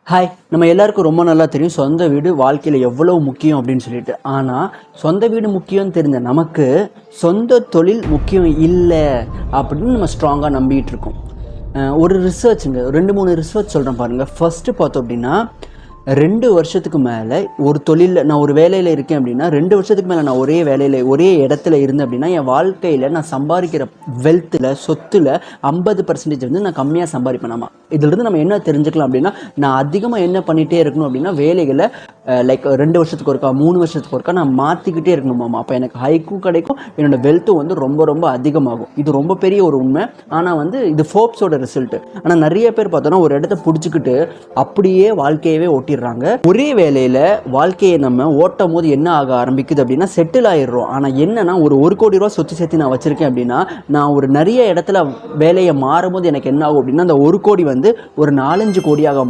Hi, நம்ம எல்லாருக்கும் ரொம்ப நல்லா தெரியும் சொந்த வீடு வாழ்க்கையில் எவ்வளோ முக்கியம் அப்படின்னு சொல்லிட்டு. ஆனால் சொந்த வீடு முக்கியம்னு தெரிஞ்ச நமக்கு சொந்த தொழில் முக்கியம் இல்லை அப்படின்னு நம்ம ஸ்ட்ராங்காக நம்பிக்கிட்டு இருக்கோம். ஒரு ரிசர்ச்சுங்க 2-3 ரிசர்ச் சொல்கிறேன் பாருங்கள். ஃபஸ்ட்டு பார்த்தோம் அப்படின்னா 2 வருஷத்துக்கு மேலே ஒரு தொழிலில் நான் ஒரு வேலையில் இருக்கேன் அப்படின்னா 2 வருஷத்துக்கு மேலே நான் ஒரே இடத்துல இருந்தேன் அப்படின்னா என் வாழ்க்கையில் நான் சம்பாதிக்கிற வெல்த்தில் சொத்தில் 50% வந்து நான் கம்மியாக சம்பாதிப்பேனாமா. இதிலிருந்து நம்ம என்ன தெரிஞ்சுக்கலாம் அப்படின்னா, நான் அதிகமாக என்ன பண்ணிகிட்டே இருக்கணும் அப்படின்னா வேலைகளை லைக் 2 வருஷத்துக்கு ஒருக்கா 3 வருஷத்துக்கு ஒருக்கா நான் மாற்றிக்கிட்டே இருக்கணுமாமா. அப்போ எனக்கு ஹைக்கும் கிடைக்கும், என்னோடய வெல்த்தும் வந்து ரொம்ப ரொம்ப அதிகமாகும். இது ரொம்ப பெரிய ஒரு உண்மை. ஆனால் வந்து இது ஃபோர்ப்ஸோட ரிசல்ட்டு. ஆனால் நிறைய பேர் பார்த்தோன்னா ஒரு இடத்த பிடிச்சிக்கிட்டு அப்படியே வாழ்க்கையவே ஓட்டிடுறாங்க. ஒரே வேலையில் வாழ்க்கையை நம்ம ஓட்டும் போது என்ன ஆக ஆரம்பிக்குது அப்படின்னா செட்டில் ஆயிடுறோம். ஆனால் என்னன்னா ஒரு கோடி ரூபா சொத்து சேர்த்து நான் வச்சுருக்கேன் அப்படின்னா நான் ஒரு நிறைய இடத்துல வேலையை மாறும் போது எனக்கு என்ன ஆகும் அப்படின்னா அந்த 1 கோடி வந்து ஒரு 4-5 கோடியாக